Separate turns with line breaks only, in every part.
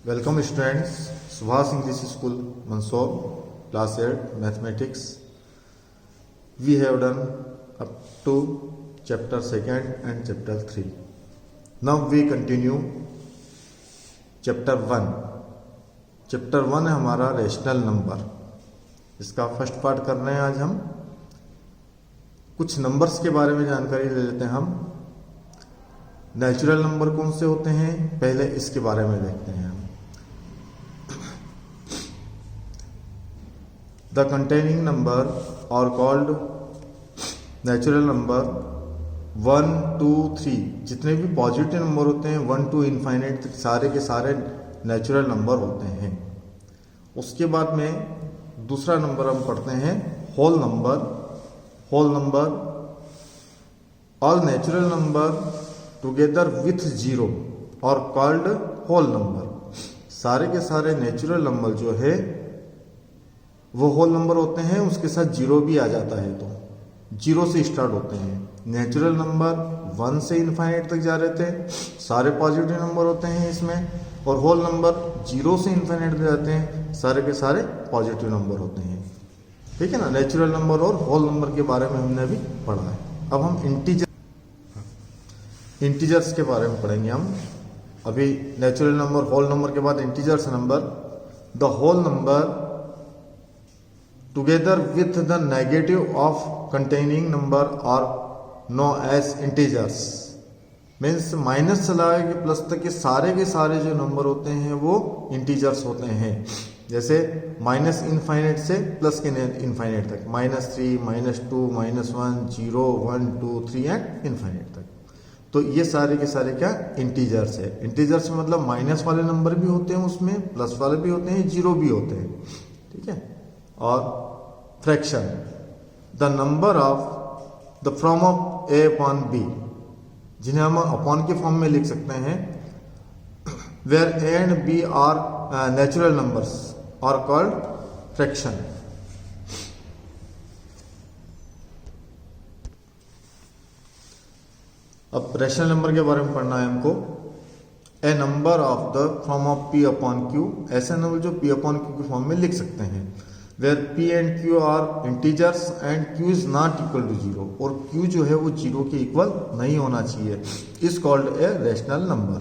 Welcome students, Subhas English School, Mandsaur, class 8, mathematics. We have done up to chapter 2nd and chapter 3. Now we continue chapter 1. Chapter 1 है हमारा rational number. इसका first part कर रहे हैं आज हम. कुछ नंबर्स के बारे में जानकारी ले लेते हैं हम. नेचुरल नंबर कौन से होते हैं, पहले इसके बारे में देखते हैं हम. The containing number are called natural number 1, 2, 3. जितने भी पॉजिटिव नंबर होते हैं 1 to इनफाइनाइट तक सारे के सारे नेचुरल नंबर होते हैं. उसके बाद में दूसरा नंबर हम पढ़ते हैं whole number. Whole number all natural number together with zero are called whole number. सारे के सारे नेचुरल नंबर जो है वो होल नंबर होते हैं, उसके साथ जीरो भी आ जाता है तो जीरो से स्टार्ट होते हैं. नेचुरल नंबर 1 से इनफाइनाइट तक जा रहे थे, सारे पॉजिटिव नंबर होते हैं इसमें. और होल नंबर 0 से इनफाइनाइट तक जाते हैं, सारे के सारे पॉजिटिव नंबर होते हैं. ठीक है ना. नेचुरल नंबर और होल नंबर के बारे में हमने अभी पढ़ा है. अब हम इंटीजर्स के बारे में पढ़ेंगे हम. अभी नेचुरल नंबर होल नंबर के बाद integers number. The whole number together with the negative of containing number are known as integers. Means minus चला के प्लस तक के सारे जो नंबर होते हैं वो इंटीजर्स होते हैं. जैसे माइनस इनफाइनाइट से प्लस के इनफाइनाइट तक, -3, -2, -1, 0, 1, 2, 3 एंड इनफाइनाइट तक. तो ये सारे के सारे क्या इंटीजर्स है. इंटीजर्स में मतलब माइनस वाले नंबर भी होते हैं, उसमें प्लस वाले भी होते हैं, जीरो भी होते हैं. ठीक है. और fraction the number of the from of a upon b, जिन्हें हम अपॉन के फॉर्म में लिख सकते हैं. Where a and b are natural numbers are called fraction. अब रैशनल नंबर के बारे में पढ़ना है हमको. A number of the from of p upon q, ऐसे नंबर जो पी अपॉन क्यू के फॉर्म में लिख सकते हैं. Where p and q are integers and Q is not equal to zero, और क्यू जो है वो जीरो के इक्वल नहीं होना चाहिए, is called a rational number.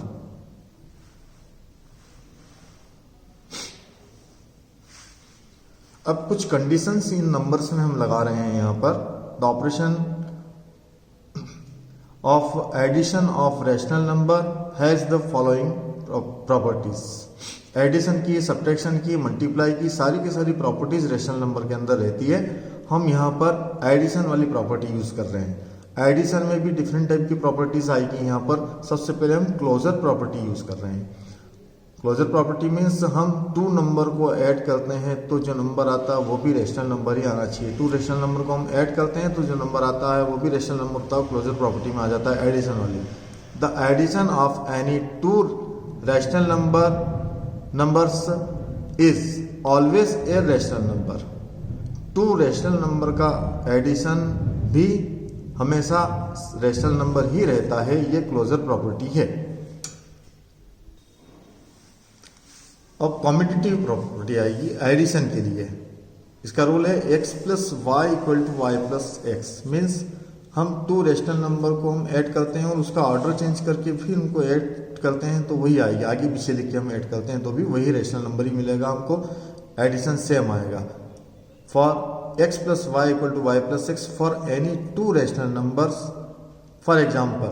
अब कुछ कंडीशंस इन नंबर्स में हम लगा रहे हैं यहां पर. The operation of addition of rational number has the following properties. Addition की, सब्ट्रैक्शन की, मल्टीप्लाई की, सारी की सारी प्रॉपर्टीज रैशनल नंबर के अंदर रहती है. हम यहाँ पर एडिशन वाली प्रॉपर्टी यूज कर रहे हैं. एडिशन में भी डिफरेंट टाइप की प्रॉपर्टीज आएगी. यहाँ पर सबसे पहले हम क्लोजर प्रॉपर्टी यूज कर रहे हैं. क्लोजर प्रॉपर्टी मीन्स हम 2 नंबर को ऐड करते हैं तो जो नंबर आता है वो भी रैशनल नंबर ही आना चाहिए. 2 रैशनल नंबर को हम ऐड करते हैं तो जो नंबर आता है वो भी रैशनल नंबर होता है, क्लोजर प्रॉपर्टी में आ जाता है एडिशन वाली. The addition of any 2 rational numbers is always a rational number. 2 rational number का एडिशन भी हमेशा रैशनल नंबर ही रहता है. ये क्लोजर प्रॉपर्टी है. अब कॉम्पिटिटिव प्रॉपर्टी आएगी एडिशन के लिए. इसका रूल है x plus y equal to y plus x. Means हम 2 रैशनल नंबर को हम ऐड करते हैं और उसका ऑर्डर चेंज करके फिर उनको ऐड करते हैं तो वही आएगी. आगे पीछे लिख के हम ऐड करते हैं तो भी वही रैशनल नंबर ही मिलेगा हमको. एडिशन सेम आएगा. For x plus y equal to y plus x for any 2 rational numbers. For example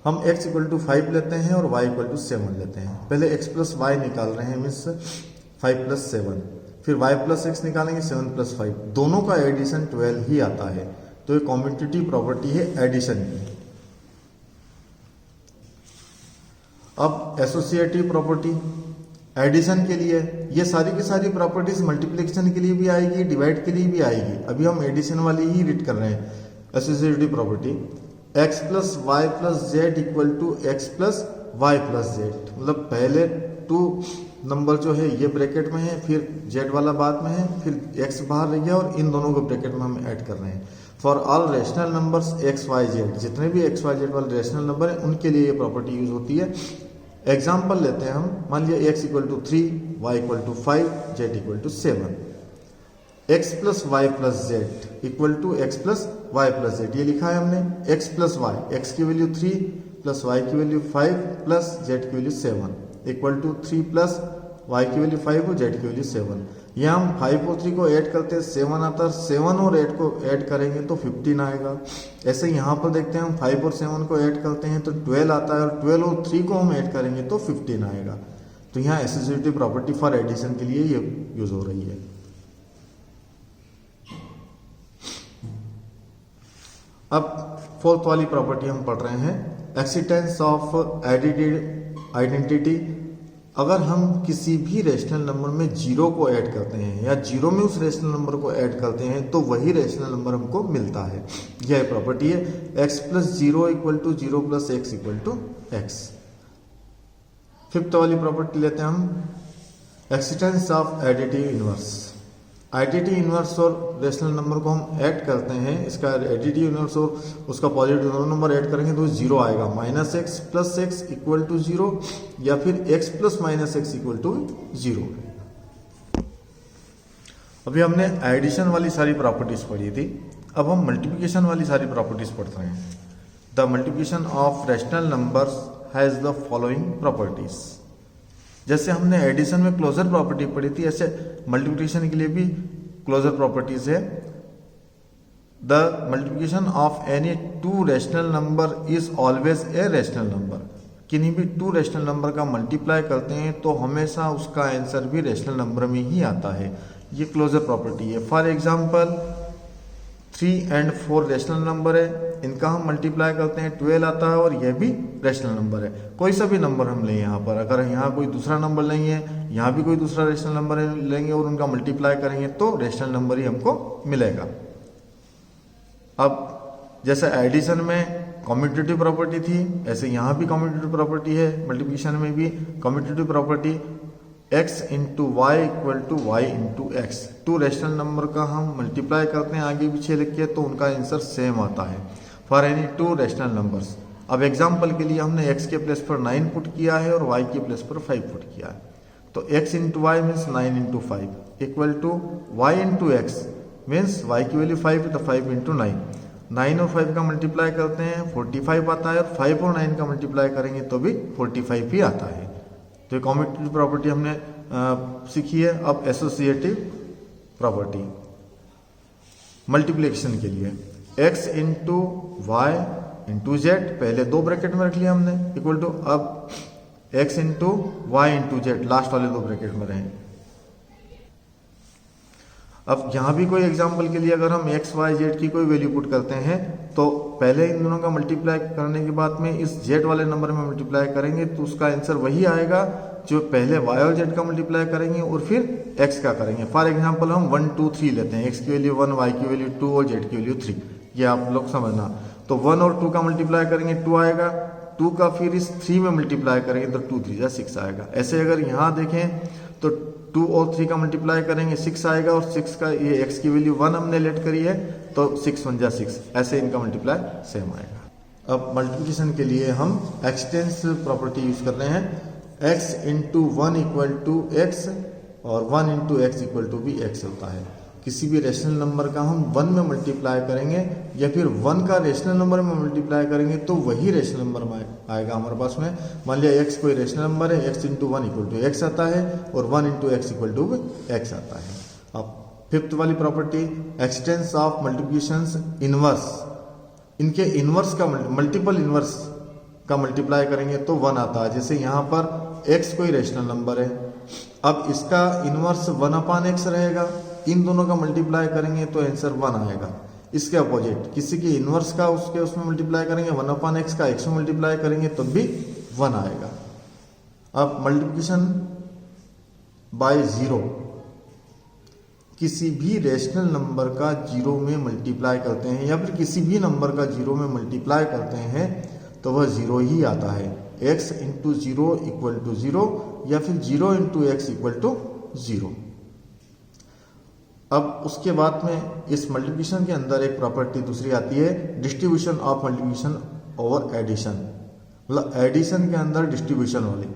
हम x इक्वल टू 5 लेते हैं और y इक्वल टू 7 लेते हैं. पहले x प्लस वाई निकाल रहे हैं, मीन्स 5 प्लस 7. फिर y प्लस एक्स निकालेंगे, 7 प्लस 5. दोनों का एडिशन 12 ही आता है. तो ये कॉम्पिटिटिव प्रॉपर्टी है एडिशन की. अब एसोसिएटिव प्रॉपर्टी एडिशन के लिए, ये सारी की सारी प्रॉपर्टीज मल्टीप्लिकेशन के लिए भी आएगी, डिवाइड के लिए भी आएगी. अभी हम एडिशन वाली ही रीड कर रहे हैं. Associative property x plus y plus z equal to x plus y plus z. मतलब पहले 2 नंबर जो है ये ब्रैकेट में है, फिर z वाला बाद में है, फिर x बाहर रह गया और इन दोनों को ब्रैकेट में हम ऐड कर रहे हैं. For all rational numbers x y z, जितने भी एक्स वाई जेड वाले रैशनल नंबर हैं उनके लिए ये प्रॉपर्टी यूज होती है. एग्जाम्पल लेते हैं हम, मान लिया x equal to 3, y equal to 5, z equal to 7। x plus y plus z equal to x plus y plus z, ये लिखा है हमने। x प्लस वाई, एक्स की वैल्यू 3 प्लस वाई की वैल्यू 5 प्लस जेड की value 7 equal to 3 plus y की value 5 और Z की वैल्यू 7। यहाँ हम 5 और 3 को ऐड करते हैं 7 आता है, 7 और 8 को ऐड करेंगे तो 15 आएगा। ऐसे यहाँ पर देखते हैं हम 5 और 7 को ऐड करते हैं तो 12 आता है, और 12 और 3 को हम ऐड करेंगे तो 15 आएगा। तो यहाँ एसोसिएटिव प्रॉपर्टी फॉर एडिशन के लिए ये यूज हो रही है। अब फोर्थ वाली प्रॉपर्टी हम पढ़ रहे हैं, एक्सिस्टेंस ऑफ आइडेंटिटी। अगर हम किसी भी रेशनल नंबर में जीरो को ऐड करते हैं या जीरो में उस रेशनल नंबर को ऐड करते हैं तो वही रेशनल नंबर हमको मिलता है। यह प्रॉपर्टी है। x plus zero equal to zero plus x equal to x. Fifth वाली प्रॉपर्टी लेते हैं हम, existence of additive inverse. Identity inverse और रेशनल नंबर को हम ऐड करते हैं, इसका एडिटिव इनवर्स और उसका पॉजिटिव नंबर ऐड करेंगे तो जीरो आएगा। Minus x plus x equal to zero, या फिर x plus minus x equal to zero. अभी हमने एडिशन वाली सारी प्रॉपर्टीज पढ़ी थी, अब हम मल्टीप्लिकेशन वाली सारी प्रॉपर्टीज पढ़ रहे हैं। The multiplication of rational numbers has the following properties. जैसे हमने एडिशन में क्लोजर प्रॉपर्टी पढ़ी थी, ऐसे मल्टीप्लिकेशन के लिए भी क्लोजर प्रॉपर्टीज है। The multiplication of any two rational number is always a rational number. किन्हीं भी टू रेशनल नंबर का मल्टीप्लाई करते हैं तो हमेशा उसका आंसर भी रेशनल नंबर में ही आता है। ये क्लोजर प्रॉपर्टी है। For example 3 and 4 rational number है, इनका हम मल्टीप्लाई करते हैं 12 आता है, और यह भी रेशनल नंबर है। कोई सा भी नंबर हम लें यहाँ पर, अगर यहाँ कोई दूसरा नंबर नहीं है, यहाँ भी कोई दूसरा रेशनल नंबर लेंगे और उनका मल्टीप्लाई करेंगे तो रेशनल नंबर ही हमको मिलेगा। अब जैसे एडिशन में कम्यूटेटिव प्रॉपर्टी थी, ऐसे यहाँ भी कम्यूटेटिव प्रॉपर्टी है। मल्टीप्लिकेशन में भी commutative property x into y equal to y into x. Two rational number का हम मल्टीप्लाई करते हैं आगे पीछे लिख के तो उनका आंसर सेम आता है for any two rational numbers. अब एग्जांपल के लिए हमने x के प्लेस पर 9 पुट किया है और y के प्लेस पर 5 पुट किया है, तो x into y means 9 into 5 equal to y into x means y की वैल्यू 5 है तो 5 इंटू 9 और 5 का मल्टीप्लाई करते हैं 45 आता है, और 5 और 9 का मल्टीप्लाई करेंगे तो भी 45 ही आता है। तो कम्यूटेटिव प्रॉपर्टी हमने सीखी है। अब एसोसिएटिव प्रॉपर्टी मल्टीप्लिकेशन के लिए x into y into z, पहले दो ब्रैकेट में रख लिया हमने, इक्वल टू अब x into y into z last वाले दो ब्रैकेट में रहे। अब यहाँ भी कोई एग्जाम्पल के लिए अगर हम x, y, z की कोई वैल्यू पुट करते हैं तो पहले इन दोनों का मल्टीप्लाई करने के बाद में इस z वाले नंबर में मल्टीप्लाई करेंगे तो उसका आंसर वही आएगा जो पहले y और z का मल्टीप्लाई करेंगे और फिर x का करेंगे। फॉर एग्जाम्पल हम 1 2 3 लेते हैं, x की वैल्यू 1, y की वैल्यू 2 और z की वैल्यू 3, ये आप लोग समझना। तो 1 और 2 का मल्टीप्लाई करेंगे 2 आएगा, 2 का फिर इस 3 में मल्टीप्लाई करेंगे तो 2 3 6 आएगा। ऐसे अगर यहाँ देखें तो 2 और 3 का मल्टीप्लाई करेंगे 6 आएगा, और 6 का ये x की वैल्यू 1 हमने लेट करी है तो 6 1 6, ऐसे इनका मल्टीप्लाई सेम आएगा। अब मल्टीप्लिकेशन के लिए हम एक्सटेंस प्रॉपर्टी यूज कर रहे हैं। x into 1 equal to x और 1 इंटू एक्स इक्वल टू भी x होता है। किसी भी रेशनल नंबर का हम 1 में मल्टीप्लाई करेंगे या फिर 1 का रेशनल नंबर में मल्टीप्लाई करेंगे तो वही रेशनल नंबर आएगा हमारे पास में। मान लिया x कोई रेशनल नंबर है, x into 1 equal to x आता है और 1 into x equal to x आता है। अब फिफ्थ वाली property existence of multiplications inverse. इनके इनवर्स का मल्टीपल इनवर्स का मल्टीप्लाई करेंगे तो 1 आता है। जैसे यहाँ पर x कोई रेशनल नंबर है, अब इसका इनवर्स 1/x रहेगा, इन दोनों का मल्टीप्लाई करेंगे तो आंसर 1 आएगा। इसके अपोजिट किसी की इनवर्स का उसमें मल्टीप्लाई करेंगे 1/x का x में मल्टीप्लाई करेंगे तो भी 1 आएगा। अब मल्टीप्लिकेशन बाय जीरो, किसी भी रेशनल नंबर का जीरो में मल्टीप्लाई करते हैं या फिर किसी भी नंबर का जीरो में मल्टीप्लाई करते हैं तो वह जीरो ही आता है। x into zero equal to zero या फिर 0 इंटू एक्स इक्वल टू 0। अब उसके बाद में इस मल्टीप्लिकेशन के अंदर एक प्रॉपर्टी दूसरी आती है, distribution of multiplication over addition. मतलब एडिशन के अंदर डिस्ट्रीब्यूशन वाली।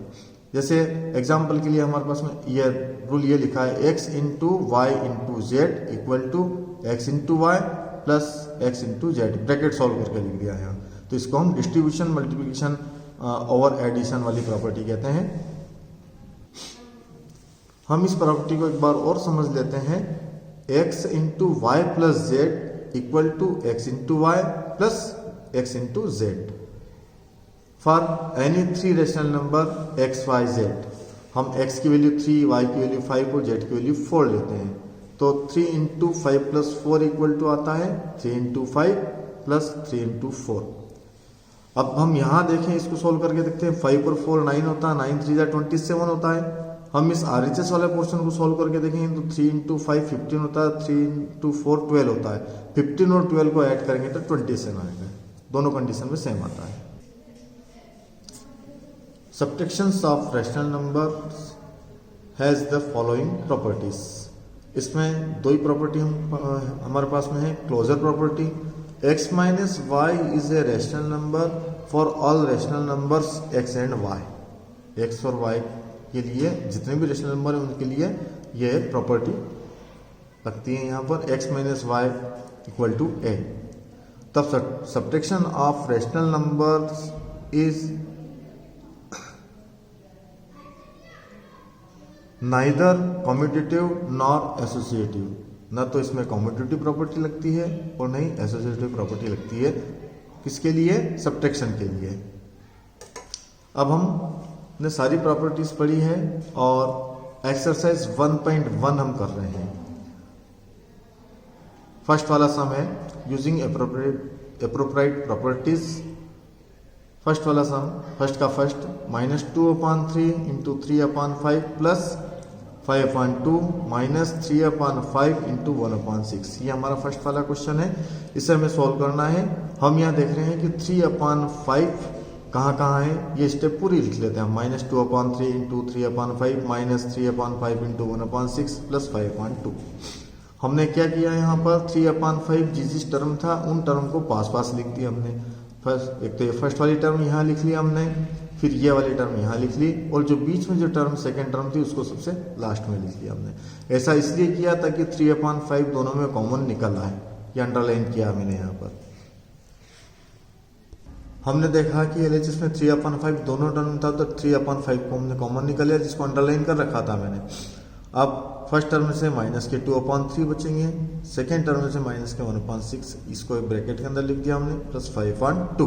जैसे एग्जाम्पल के लिए हमारे पास में ये रूल ये लिखा है x into y into z equal to x into y plus x into z, bracket solve करके लिख दिया है यहाँ। तो इसको हम डिस्ट्रीब्यूशन मल्टीप्लिकेशन ओवर एडिशन वाली प्रॉपर्टी कहते हैं। हम इस प्रॉपर्टी को एक बार और समझ लेते हैं। x into y plus z equal to x into y plus x into z for any three rational number x, y, z। हम x की वैल्यू 3, y की वैल्यू 5 और z की वैल्यू 4 लेते हैं। तो 3 इंटू 5 प्लस 4 इक्वल टू आता है 3 इंटू 5 प्लस 3 इंटू 4। अब हम यहाँ देखें, इसको सोल्व करके देखते हैं। 5 और 4 9 होता है, 9 3 27 होता है। हम इस RHS वाले पोर्शन को सोल्व करके देखेंगे तो 3 इंटू 5 15 होता है, 3 इंटू 4 12 होता है। 15 और 12 को ऐड करेंगे तो 27 आएगा। दोनों कंडीशन में सेम आता है। Subtractions of rational numbers has the following properties। इसमें दो ही प्रॉपर्टी हमारे पास में है। Closure property, x minus y is a rational number for all rational numbers x and y। x और y के लिए जितने भी रैशनल नंबर हैं उनके लिए ये प्रॉपर्टी लगती है यहाँ पर, x minus y equal to a। तब subtraction of rational numbers is neither commutative nor associative. न तो इसमें कॉम्यूटेटिव प्रॉपर्टी लगती है और नहीं एसोसिएटिव प्रॉपर्टी लगती है। किसके लिए? सब्ट्रैक्शन के लिए। अब हमने सारी प्रॉपर्टीज पढ़ी है और एक्सरसाइज 1.1 हम कर रहे हैं। फर्स्ट वाला सम है यूजिंग एप्रोप्रिएट प्रॉपर्टीज। फर्स्ट वाला सम, फर्स्ट का first, -2/3 into 3/5 plus 5/2 minus 3/5 into 1/6। ये हमारा फर्स्ट वाला क्वेश्चन है, इसे हमें सॉल्व करना है। हम यहाँ देख रहे हैं कि 3/5 कहाँ है, ये स्टेप पूरी लिख लेते हैं हम। -2/3 इंटू 3/5 माइनस 3/5 इंटू 1/6 प्लस 5/2। हमने क्या किया यहाँ पर, 3/5 जिस टर्म था उन टर्म को पास पास लिख दिया हमने। फर्स्ट एक तो ये फर्स्ट वाली टर्म यहाँ लिख ली हमने, फिर ये वाली टर्म यहाँ लिख ली, और जो बीच में जो टर्म सेकंड टर्म थी उसको सबसे लास्ट में लिख लिया हमने। ऐसा इसलिए किया ताकि 3/5 दोनों में कॉमन निकल आए। ये अंडरलाइन किया मैंने यहाँ पर। हमने देखा कि LHS में 3/5 दोनों टर्म था तो 3/5 को हमने कॉमन निकल लिया, जिसको अंडरलाइन कर रखा था मैंने। अब फर्स्ट टर्म से माइनस के 2/3 बचेंगे, सेकेंड टर्म से माइनस के 1/6, इसको एक ब्रैकेट के अंदर लिख दिया हमने, प्लस 5/2।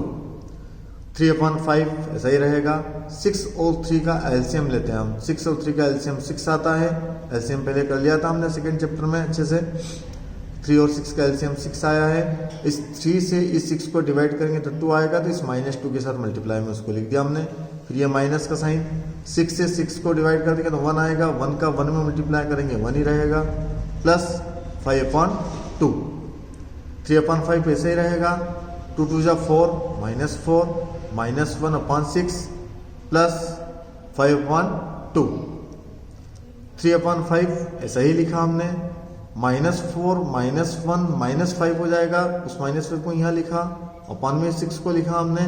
3/5 ऐसा ही रहेगा। 6 और 3 का एलसीएम लेते हैं हम। 6 और 3 का एलसीएम 6 आता है। एलसीएम पहले कर लिया था हमने सेकेंड चैप्टर में अच्छे से। 3 और 6 का एलसीएम 6 आया है। इस 3 से इस 6 को डिवाइड करेंगे तो 2 आएगा, तो इस -2 के साथ मल्टीप्लाई में उसको लिख दिया हमने। फिर ये माइनस का साइन, 6 से 6 को डिवाइड कर देंगे तो 1 आएगा, 1 का 1 में मल्टीप्लाई करेंगे 1 ही रहेगा, प्लस 5/2। 3/5 ऐसे ही रहेगा, 2 2 जा 4 -4 माइनस 1/6 प्लस 5/2। 3/5 ऐसा ही लिखा हमने, -4 -1 -5 हो जाएगा, उस -5 को यहाँ लिखा, अपन में 6 को लिखा हमने,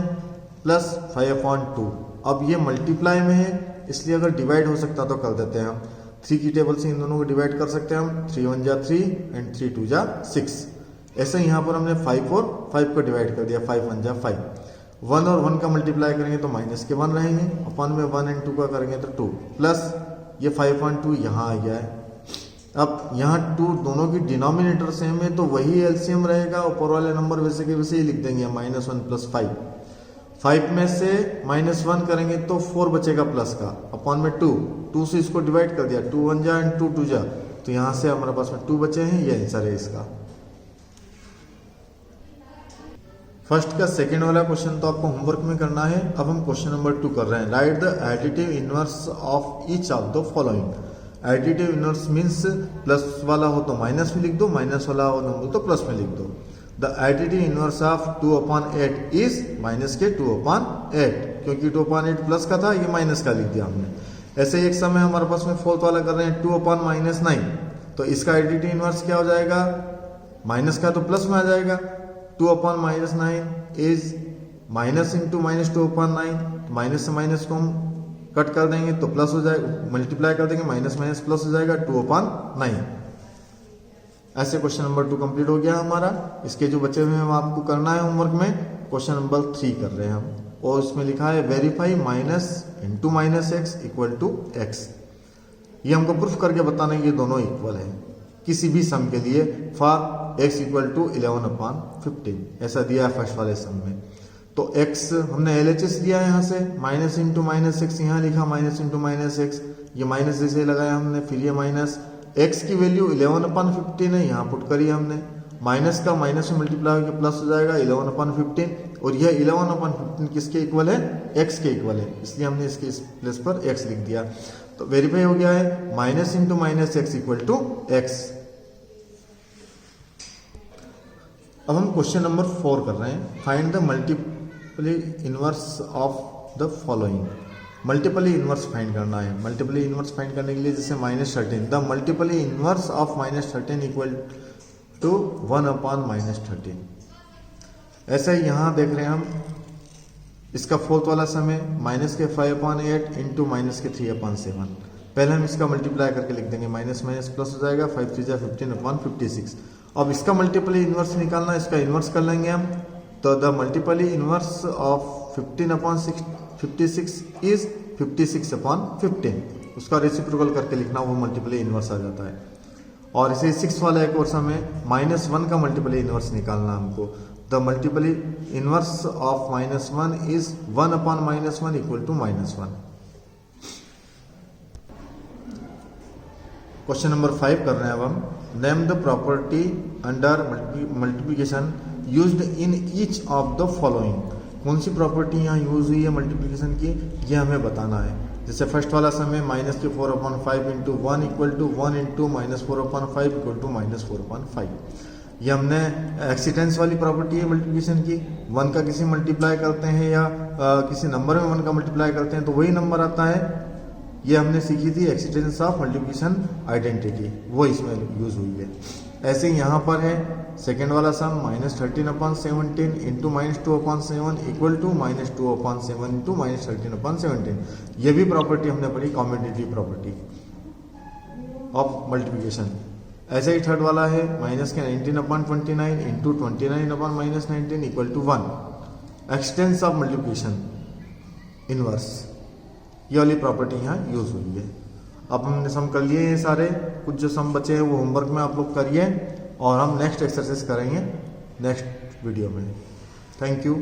प्लस 5/2। अब ये मल्टीप्लाई में है, इसलिए अगर डिवाइड हो सकता तो कर देते हैं हम। 3 की टेबल से इन दोनों को डिवाइड कर सकते हैं हम। 3 1 जा 3 एंड 3 2 जा 6। ऐसे यहाँ पर हमने 5 और 5 को डिवाइड कर दिया, 5 1 जा 5। 1 और 1 का मल्टीप्लाई करेंगे तो माइनस के 1 रहेंगे, अपन में 1 एंड 2 का करेंगे तो 2, प्लस ये 5/2 यहाँ आ गया है। अब यहाँ 2 दोनों की डिनोमिनेटर सेम है तो वही एलसीएम रहेगा, ऊपर वाले नंबर वैसे के वैसे ही लिख देंगे, -1 प्लस 5। 5 में से -1 करेंगे तो 4 बचेगा प्लस का, अपॉन में 2 से इसको डिवाइड कर दिया, 2 1 जा एंड 2 2 जा, तो यहाँ से हमारे पास में 2 बचे हैं, ये आंसर है इसका। फर्स्ट का सेकेंड वाला क्वेश्चन तो आपको होमवर्क में करना है। अब हम क्वेश्चन नंबर 2 कर रहे हैं। Right the additive inverse of each of the following. Additive inverse means plus वाला हो तो माइनस में लिख दो, माइनस वाला हो तो प्लस में लिख दो। The additive inverse of 2/8 is minus के 2/8, क्योंकि 2/8 प्लस का था, ये माइनस का लिख दिया हमने। ऐसे ही एक समय हमारे पास में फोर्थ वाला कर रहे हैं 2/-9, तो इसका एडिटिव इनवर्स क्या हो जाएगा, माइनस का तो प्लस में आ जाएगा। 2/-9 is minus into minus 2/9, minus से माइनस को हम कट कर देंगे तो प्लस हो जाएगा, मल्टीप्लाई कर देंगे माइनस माइनस प्लस हो जाएगा 2/9। ऐसे क्वेश्चन नंबर 2 कंप्लीट हो गया हमारा। इसके जो बचे हुए हैं आपको करना है होमवर्क में, क्वेश्चन नंबर 3 कर रहे हैं हम, और इसमें लिखा है verify minus into minus x equal to x. ये हमको प्रूफ करके बताना है ये दोनों इक्वल है किसी भी सम के लिए फॉर x इक्वल टू 11/15, ऐसा दिया है फर्स्ट वाले सम में। तो x हमने LHS लिया है यहाँ से, माइनस इंटू माइनस एक्स, यहाँ लिखा माइनस इंटू माइनस एक्स, ये माइनस जैसे लगाया हमने, फिर ये माइनस, x की वैल्यू 11/15 है, यहाँ पुट करी हमने, माइनस का माइनस में मल्टीप्लाई होकर प्लस हो जाएगा 11/15, और यह 11/15 किसके इक्वल है, x के इक्वल है, इसलिए हमने इसके इस प्लेस पर x लिख दिया। तो वेरीफाई हो गया है minus into minus x equal to x. अब हम क्वेश्चन नंबर 4 कर रहे हैं, find the multiply inverse of the following. Multiply inverse फाइंड करना है। मल्टीपली इनवर्स फाइंड करने के लिए जैसे -13, the multiply inverse of -13 equal to 1/-13। ऐसा ही यहाँ देख रहे हैं हम, इसका फोर्थ वाला सम है माइनस के 5/8 इंटू माइनस के 3/7। पहले हम इसका मल्टीप्लाई करके लिख देंगे, माइनस माइनस प्लस हो जाएगा, 5 3 जा 15/56। अब इसका मल्टीपली इनवर्स निकालना है, इसका इनवर्स कर लेंगे हम। तो the multiply inverse of 15/56 is 56/15, उसका रेसिप्रोकल करके लिखना, वो मल्टीपली इनवर्स आ जाता है। और इसे 6 वाला एक और सम है, -1 का मल्टीपली इनवर्स निकालना हमको। The multiply inverse of -1 is 1/-1 equal to -1। Question number 5 कर रहे हैं अब हम, name the property under multiplication used in each of the following. कौन सी प्रॉपर्टी यहाँ यूज हुई है मल्टीप्लिकेशन की, ये हमें बताना है। जैसे फर्स्ट वाला सम है माइनस के 4/5 into 1 equal to 1 into -4/5 equal to -4/5। ये हमने एक्सीटेंस वाली प्रॉपर्टी है मल्टीप्लिकेशन की, 1 का किसी मल्टीप्लाई करते हैं या किसी नंबर में 1 का मल्टीप्लाई करते हैं तो वही नंबर आता है। ये हमने सीखी थी एक्सीटेंस ऑफ मल्टीप्लिकेशन आइडेंटिटी, वो इसमें यूज हुई है। ऐसे ही यहाँ पर है सेकेंड वाला सम -13/17 इंटू -2/7 इक्वल टू -2/7 इंटू -13/17। ये भी प्रॉपर्टी हमने पढ़ी, कॉम्यूटेटिव प्रॉपर्टी ऑफ मल्टीप्लिकेशन। ऐसे ही थर्ड वाला है माइनस के 19/29 into 29/-19 equal to 1, existence of multiplication inverse. ये वाली प्रॉपर्टी यहाँ यूज हुई है। अब हमने सम कर लिए ये सारे, कुछ जो सम बचे हैं वो होमवर्क में आप लोग करिए, और हम नेक्स्ट एक्सरसाइज करेंगे नेक्स्ट वीडियो में। Thank you.